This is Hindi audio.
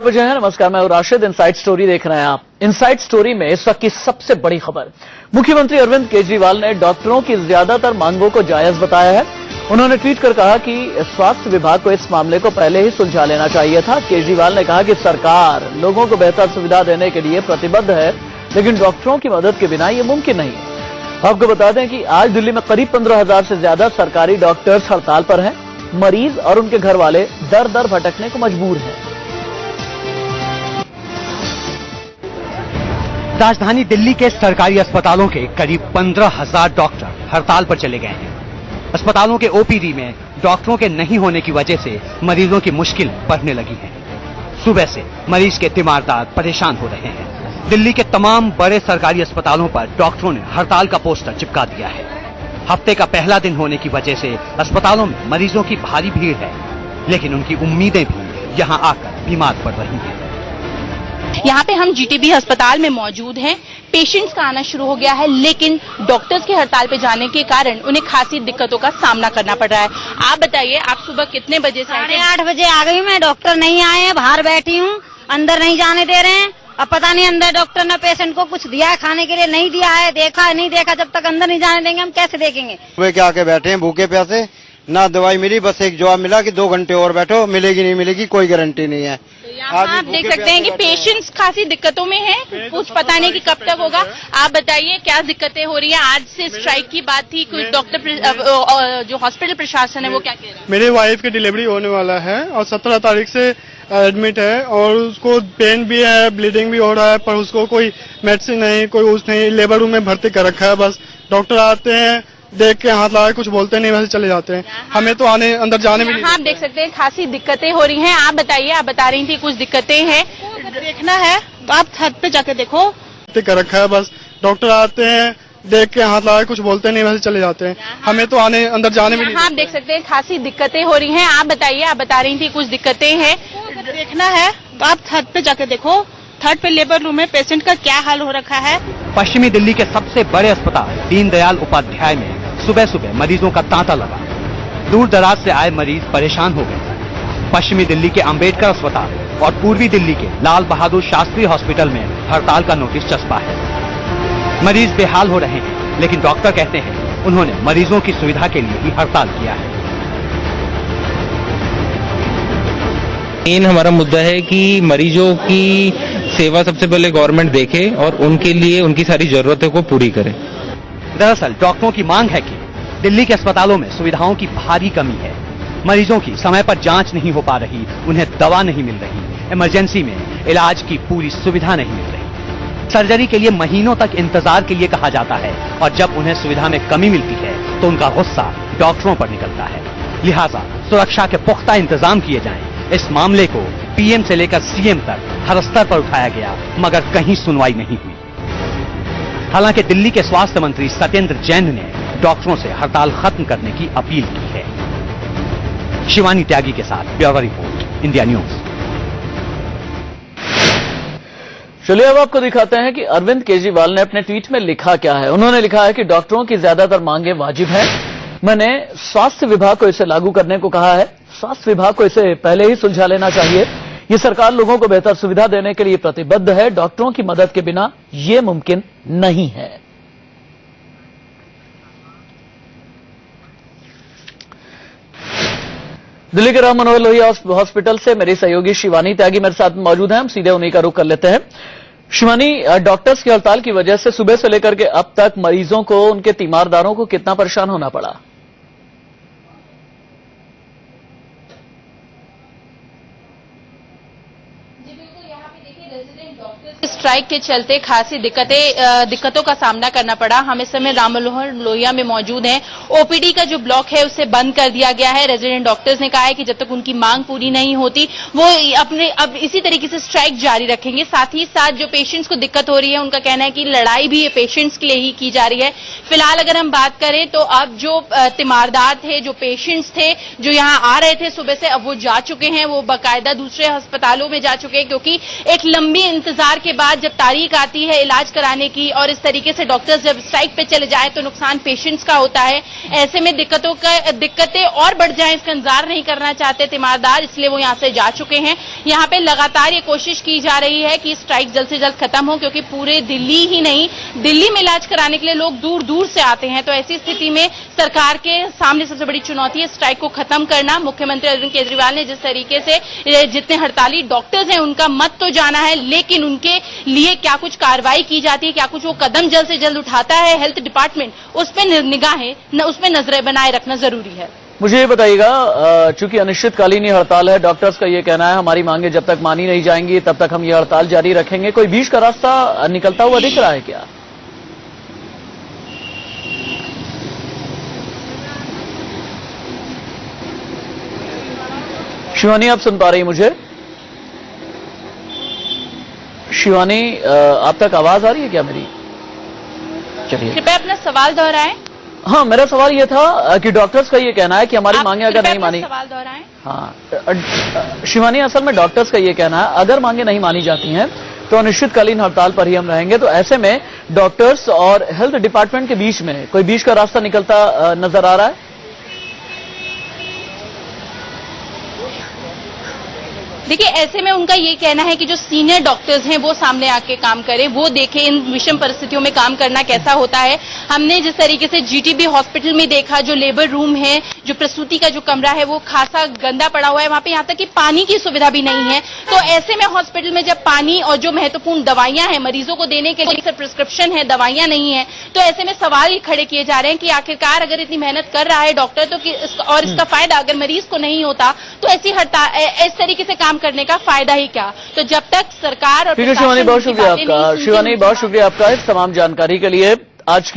वजह है। नमस्कार, मैं राशिद। इनसाइड स्टोरी देख रहे हैं आप। इनसाइड स्टोरी में इस वक्त की सबसे बड़ी खबर, मुख्यमंत्री अरविंद केजरीवाल ने डॉक्टरों की ज्यादातर मांगों को जायज बताया है। उन्होंने ट्वीट कर कहा कि स्वास्थ्य विभाग को इस मामले को पहले ही सुलझा लेना चाहिए था। केजरीवाल ने कहा कि सरकार लोगों को बेहतर सुविधा देने के लिए प्रतिबद्ध है, लेकिन डॉक्टरों की मदद के बिना ये मुमकिन नहीं है। आपको बता दें कि आज दिल्ली में करीब 15,000 से ज्यादा सरकारी डॉक्टर्स हड़ताल पर हैं। मरीज और उनके घर वाले दर दर भटकने को मजबूर हैं। राजधानी दिल्ली के सरकारी अस्पतालों के करीब 15,000 डॉक्टर हड़ताल पर चले गए हैं। अस्पतालों के ओपीडी में डॉक्टरों के नहीं होने की वजह से मरीजों की मुश्किल बढ़ने लगी है। सुबह से मरीज के तीमारदार परेशान हो रहे हैं। दिल्ली के तमाम बड़े सरकारी अस्पतालों पर डॉक्टरों ने हड़ताल का पोस्टर चिपका दिया है। हफ्ते का पहला दिन होने की वजह से अस्पतालों में मरीजों की भारी भीड़ है, लेकिन उनकी उम्मीदें भी यहाँ आकर बीमार पड़ रही हैं। यहाँ पे हम जीटीबी अस्पताल में मौजूद हैं। पेशेंट्स का आना शुरू हो गया है, लेकिन डॉक्टर्स के हड़ताल पे जाने के कारण उन्हें खासी दिक्कतों का सामना करना पड़ रहा है। आप बताइए, आप सुबह कितने बजे से? 8:30 बजे आ गई मैं। डॉक्टर नहीं आए हैं, बाहर बैठी हूँ, अंदर नहीं जाने दे रहे हैं। अब पता नहीं अंदर डॉक्टर ने पेशेंट को कुछ दिया है खाने के लिए, नहीं दिया है, देखा है नहीं देखा। जब तक अंदर नहीं जाने देंगे हम कैसे देखेंगे? सुबह के आके बैठे हैं भूखे प्यासे, ना दवाई मिली, बस एक जवाब मिला कि 2 घंटे और बैठो, मिलेगी नहीं मिलेगी कोई गारंटी नहीं है। यहाँ आप देख सकते हैं कि पेशेंट्स काफी दिक्कतों में हैं, कुछ पता नहीं कि कब तक होगा। आप बताइए क्या दिक्कतें हो रही हैं? आज से स्ट्राइक की बात थी, कुछ डॉक्टर जो हॉस्पिटल प्रशासन है वो क्या कह रहे हैं? मेरे वाइफ की डिलीवरी होने वाला है और 17 तारीख से एडमिट है और उसको पेन भी है, ब्लीडिंग भी हो रहा है, पर उसको कोई मेडिसिन नहीं, कोई उस नहीं। लेबर रूम में भर्ती कर रखा है। बस डॉक्टर आते हैं, देख के हाथ लगा, कुछ बोलते नहीं, वैसे चले जाते हैं। हमें तो अंदर जाने में नहीं। आप देख सकते हैं खासी दिक्कतें हो रही हैं। आप बताइए, आप बता रही थी कुछ दिक्कतें हैं, देखना है तो आप छत पे जाके देखो। कर रखा है। बस डॉक्टर आते हैं, देख के हाथ लगा, कुछ बोलते नहीं, वैसे चले जाते हैं। हमें तो अंदर जाने में नहीं। आप देख सकते हैं खासी दिक्कतें हो रही हैं। आप बताइए, आप बता रही थी कुछ दिक्कतें हैं, देखना है तो आप छत पे जाके देखो। थर्ड पे लेबर रूम में पेशेंट का क्या हाल हो रखा है। पश्चिमी दिल्ली के सबसे बड़े अस्पताल दीनदयाल उपाध्याय में सुबह सुबह मरीजों का तांता लगा। दूर दराज से आए मरीज परेशान हो गए। पश्चिमी दिल्ली के अंबेडकर अस्पताल और पूर्वी दिल्ली के लाल बहादुर शास्त्री हॉस्पिटल में हड़ताल का नोटिस चस्पा है। मरीज बेहाल हो रहे हैं, लेकिन डॉक्टर कहते हैं उन्होंने मरीजों की सुविधा के लिए ही हड़ताल किया है। मेन हमारा मुद्दा है कि मरीजों की सेवा सबसे पहले गवर्नमेंट देखे और उनके लिए उनकी सारी जरूरतों को पूरी करे। दरअसल डॉक्टरों की मांग है कि दिल्ली के अस्पतालों में सुविधाओं की भारी कमी है। मरीजों की समय पर जांच नहीं हो पा रही, उन्हें दवा नहीं मिल रही, इमरजेंसी में इलाज की पूरी सुविधा नहीं मिल रही। सर्जरी के लिए महीनों तक इंतजार के लिए कहा जाता है और जब उन्हें सुविधा में कमी मिलती है तो उनका गुस्सा डॉक्टरों पर निकलता है। लिहाजा सुरक्षा के पुख्ता इंतजाम किए जाएं। इस मामले को पीएम से लेकर सीएम तक हर स्तर पर उठाया गया, मगर कहीं सुनवाई नहीं हुई। हालांकि दिल्ली के स्वास्थ्य मंत्री सत्येंद्र जैन ने डॉक्टरों से हड़ताल खत्म करने की अपील की है। शिवानी त्यागी के साथ ब्यूरो रिपोर्ट, इंडिया न्यूज। चलिए अब आपको दिखाते हैं कि अरविंद केजरीवाल ने अपने ट्वीट में लिखा क्या है। उन्होंने लिखा है कि डॉक्टरों की ज्यादातर मांगे वाजिब हैं। मैंने स्वास्थ्य विभाग को इसे लागू करने को कहा है। स्वास्थ्य विभाग को इसे पहले ही सुलझा लेना चाहिए। ये सरकार लोगों को बेहतर सुविधा देने के लिए प्रतिबद्ध है। डॉक्टरों की मदद के बिना ये मुमकिन नहीं है। दिल्ली के राम मनोहर लोहिया हॉस्पिटल से मेरी सहयोगी शिवानी त्यागी मेरे साथ मौजूद हैं। हम सीधे उन्हीं का रुख कर लेते हैं। शिवानी, डॉक्टर्स की हड़ताल की वजह से सुबह से लेकर के अब तक मरीजों को, उनके तीमारदारों को कितना परेशान होना पड़ा? स्ट्राइक के चलते खासी दिक्कतों का सामना करना पड़ा। हम इस समय राम मनोहर लोहिया में मौजूद हैं। ओपीडी का जो ब्लॉक है उसे बंद कर दिया गया है। रेजिडेंट डॉक्टर्स ने कहा है कि जब तक उनकी मांग पूरी नहीं होती वो अब इसी तरीके से स्ट्राइक जारी रखेंगे। साथ ही साथ जो पेशेंट्स को दिक्कत हो रही है, उनका कहना है कि लड़ाई भी ये पेशेंट्स के लिए ही की जा रही है। फिलहाल अगर हम बात करें तो अब जो तीमारदार थे, जो पेशेंट्स थे, जो यहाँ आ रहे थे सुबह से, अब वो जा चुके हैं। वो बाकायदा दूसरे अस्पतालों में जा चुके हैं, क्योंकि एक लंबी इंतजार के बाद जब तारीख आती है इलाज कराने की और इस तरीके से डॉक्टर्स जब स्ट्राइक पे चले जाए तो नुकसान पेशेंट्स का होता है। ऐसे में दिक्कतें और बढ़ जाएं, इसका इंतजार नहीं करना चाहते तीमारदार, इसलिए वो यहां से जा चुके हैं। यहाँ पे लगातार ये कोशिश की जा रही है कि स्ट्राइक जल्द से जल्द खत्म हो, क्योंकि पूरे दिल्ली ही नहीं, दिल्ली में इलाज कराने के लिए लोग दूर दूर से आते हैं। तो ऐसी स्थिति में सरकार के सामने सबसे बड़ी चुनौती है स्ट्राइक को खत्म करना। मुख्यमंत्री अरविंद केजरीवाल ने जिस तरीके से जितने हड़ताली डॉक्टर्स हैं उनका मत तो जाना है, लेकिन उनके लिए क्या कुछ कार्रवाई की जाती है, क्या कुछ वो कदम जल्द से जल्द उठाता है हेल्थ डिपार्टमेंट, उस पर निगाहें, उस पर नजरें बनाए रखना जरूरी है। मुझे ये बताइएगा, चूंकि अनिश्चितकालीन ये हड़ताल है, डॉक्टर्स का ये कहना है हमारी मांगे जब तक मानी नहीं जाएंगी तब तक हम ये हड़ताल जारी रखेंगे, कोई बीच का रास्ता निकलता हुआ दिख रहा है क्या? शिवानी, आप सुन पा रही मुझे? शिवानी, आप तक आवाज आ रही है क्या मेरी? चलिए, कृपया अपना सवाल दोहराएं। हाँ, मेरा सवाल ये था कि डॉक्टर्स का ये कहना है कि हमारी मांगे अगर नहीं मानी, सवाल दोहराएं। हाँ शिवानी, असल में डॉक्टर्स का ये कहना है अगर मांगे नहीं मानी जाती हैं तो अनिश्चितकालीन हड़ताल पर ही हम रहेंगे। तो ऐसे में डॉक्टर्स और हेल्थ डिपार्टमेंट के बीच में कोई बीच का रास्ता निकलता नजर आ रहा है? देखिए, ऐसे में उनका ये कहना है कि जो सीनियर डॉक्टर्स हैं वो सामने आके काम करें, वो देखें इन विषम परिस्थितियों में काम करना कैसा होता है। हमने जिस तरीके से जीटीबी हॉस्पिटल में देखा, जो लेबर रूम है, जो प्रसूति का जो कमरा है वो खासा गंदा पड़ा हुआ है, वहां पे यहाँ तक कि पानी की सुविधा भी नहीं है। तो ऐसे में हॉस्पिटल में जब पानी और जो महत्वपूर्ण दवाइयां हैं मरीजों को देने के लिए प्रिस्क्रिप्शन है, दवाइयां नहीं है, तो ऐसे में सवाल ये खड़े किए जा रहे हैं कि आखिरकार अगर इतनी मेहनत कर रहा है डॉक्टर तो और इसका फायदा अगर मरीज को नहीं होता तो ऐसी हड़ताल, इस तरीके से काम करने का फायदा ही क्या? तो जब तक सरकार और ठीक है शिवानी, बहुत शुक्रिया आपका। शिवानी, बहुत शुक्रिया आपका इस तमाम जानकारी के लिए। आज की